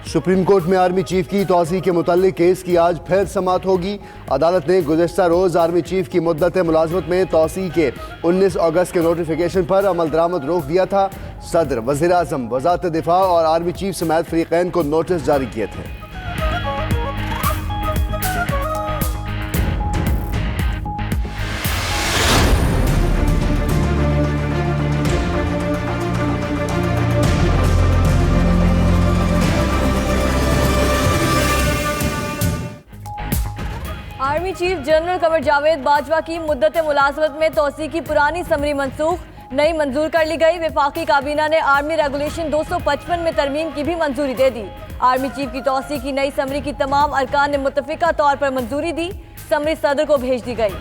Supreme court में army chief की तौसीक के मुताल्लिक केस की आज फिर समाअत होगी। अदालत ने गुज़श्ता रोज़ आर्मी चीफ की मुद्दत मुलाजमत में तौसीक के 19 अगस्त के नोटिफिकेशन पर अमल दरामद रोक दिया था। सदर, वज़ीर आज़म, वज़ारत दिफा और आर्मी चीफ समेत फ़रीक़ैन को नोटिस जारी किए थे। Army chief general Qamar Javed Bajwa की मुद्दत मुलाजमत में तौसीक की पुरानी समरी मनसूख, नई मंजूर कर ली गई। वफाकी काबीना ने आर्मी रेगुलेशन 255 में तरमीम की भी मंजूरी दे दी। आर्मी चीफ की तौसीक की नई समरी की तमाम अरकान ने मुत्तफिका तौर पर मंजूरी दी। समरी सदर को भेज दी गई।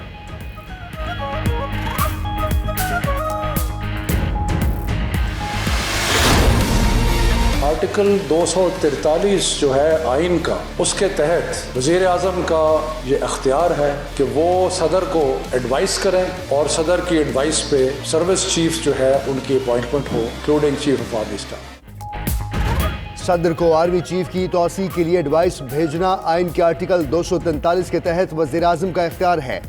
आर्टिकल 243 जो है आइन का, उसके तहत वज़ीर आज़म का ये अख्तियार है कि वो सदर को एडवाइस करें और सदर की एडवाइस पे सर्विस चीफ जो है उनकी अपॉइंटमेंट हो, including chief of army staff. सदर को आर्मी चीफ की तौसीक के लिए एडवाइस भेजना आइन के आर्टिकल 243 के तहत वज़ीर आज़म का इख्तियार है।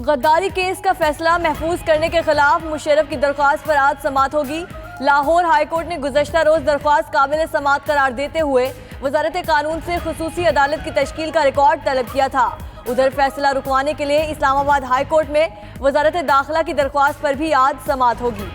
गद्दारी केस का फैसला महफूज करने के खिलाफ मुशर्रफ की दरख्वास्त पर आज समाअत होगी। लाहौर हाई कोर्ट ने गुज़श्ता रोज दरख्वास्त काबिल समाअत करार देते हुए वजारत कानून से खुसूसी अदालत की तश्कील का रिकॉर्ड तलब किया था। उधर फैसला रुकवाने के लिए इस्लामाबाद हाई कोर्ट में वजारत दाखिला की दरख्वास्त पर भी आज समाअत होगी।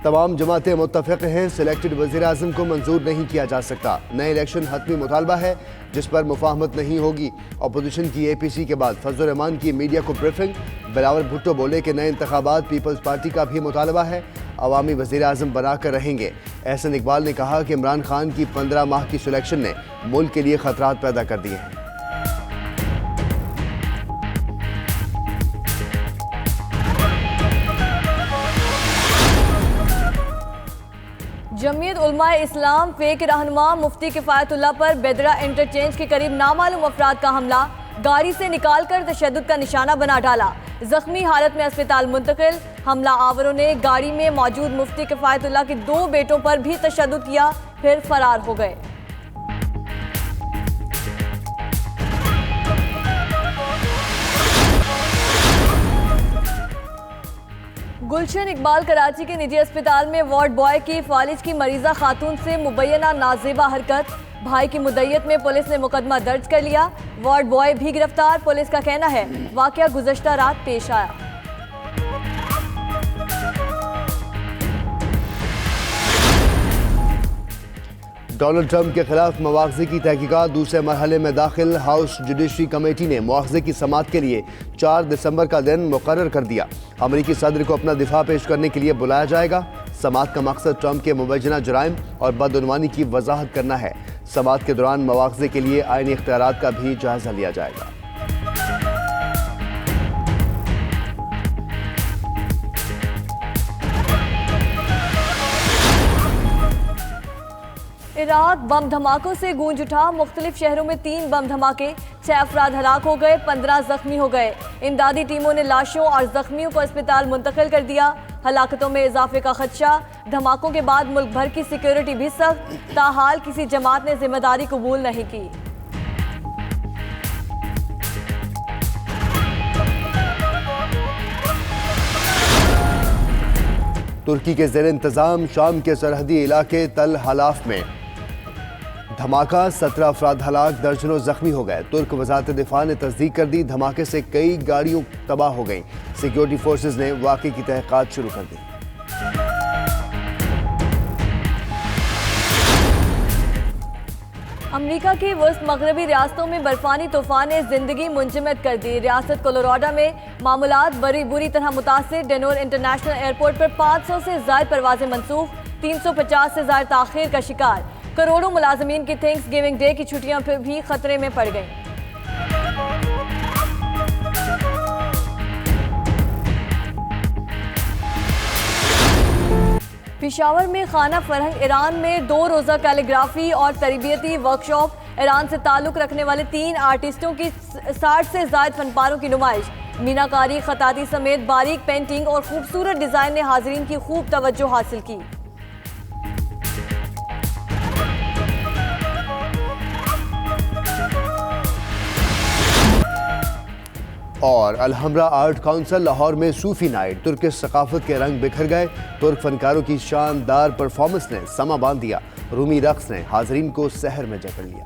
तमाम जमातें मुत्तफ़िक़ हैं, सिलेक्टेड वज़ीर आज़म को मंजूर नहीं किया जा सकता। नए इलेक्शन हतमी मुतालबा है जिस पर मुफाहमत नहीं होगी। अपोजिशन की APC के बाद फजल रहमान की मीडिया को ब्रीफिंग। बिलावल भुट्टो बोले कि नए इंतखाबात पीपल्स पार्टी का भी मुतालबा है, अवामी वज़ीर आज़म बनाकर रहेंगे। एहसन इकबाल ने कहा कि इमरान खान की 15 माह की सिलेक्शन ने मुल्क के लिए खतरात पैदा कर दिए हैं। जमीयत उलमा इस्लाम फेक रहनुमा मुफ्ती किफ़ायतुल्लाह पर बेदरा इंटरचेंज के करीब नामालूम अफराद का हमला, गाड़ी से निकालकर तशद्दुद का निशाना बना डाला। जख्मी हालत में अस्पताल मुंतकिल। हमला आवरों ने गाड़ी में मौजूद मुफ्ती किफ़ायतुल्लाह के 2 बेटों पर भी तशद्दुद किया, फिर फरार हो गए। गुलशन इकबाल कराची के निजी अस्पताल में वार्ड बॉय की फालिज की मरीजा खातून से मुबैना नाजेबा हरकत। भाई की मुद्दयत में पुलिस ने मुकदमा दर्ज कर लिया। वार्ड बॉय भी गिरफ्तार। पुलिस का कहना है वाकया गुज़श्ता रात पेश आया। डोनाल्ड ट्रंप के खिलाफ मुआवजे की तहकीकात दूसरे मरहले में दाखिल। हाउस जुडिशरी कमेटी ने मुआवजे की समाअत के लिए 4 दिसंबर का दिन मुकर्रर कर दिया। अमरीकी सदर को अपना दिफा पेश करने के लिए बुलाया जाएगा। समाअत का मकसद ट्रंप के मुबैना जुराइम और बदउनवानी की वजाहत करना है। समाअत के दौरान मुआवजे के लिए आईनी इख्तियारात का भी जायजा लिया जाएगा। इराक बम धमाकों से गूंज उठा। मुख्तलिफ शहरों में 3 बम धमाके, 6 अफराद हलाक हो गए, 15 जख्मी हो गए। इमदादी टीमों ने लाशों और जख्मियों को अस्पताल मुंतकिल कर दिया। हलाकतों में इजाफे का खदशा। धमाकों के बाद मुल्क भर की सिक्योरिटी भी सख्त। ताहाल किसी जमात ने जिम्मेदारी कबूल नहीं की। तुर्की के ज़ेर इंतज़ाम शाम के सरहदी इलाके तल हलाफ में धमाका, 17 अफराद हलाक, दर्जनों जख्मी हो गए। तुर्क वज़ारत दिफा ने तस्दीक कर दी धमाके से कई गाड़ियों तबाह हो गईं। सिक्योरिटी फोर्सेज ने वाक़े की तहक़ीक़ात शुरू कर दी। अमेरिका की वस्त मगरबी रियासतों में बर्फानी तूफान ने जिंदगी मुंजमद कर दी। रियासत कोलोराडो में मामूलात बुरी तरह मुतासिर। डेनोर इंटरनेशनल एयरपोर्ट पर 500 से ज्यादा परवाजें मनसूख, 350 से ज्यादा ताखीर का शिकार। करोड़ों मुलाजमीन की थैंक्स गिविंग डे की छुट्टियां भी खतरे में पड़ गईं। पेशावर में खाना फरहंग ईरान में 2 रोज़ा कैलीग्राफी और तरबियती वर्कशॉप। ईरान से ताल्लुक़ रखने वाले 3 आर्टिस्टों की 60 से ज़ायद फनपारों की नुमाइश। मीनाकारी, खताती समेत बारीक पेंटिंग और खूबसूरत डिज़ाइन ने हाज़रीन की खूब तवज्जो हासिल की। और अलहमरा आर्ट काउंसिल लाहौर में सूफी नाइट। तुर्किश सकाफत के रंग बिखर गए। तुर्क फनकारों की शानदार परफॉर्मेंस ने समा बांध दिया। रूमी रक्स ने हाजरीन को सहर में जकड़ लिया।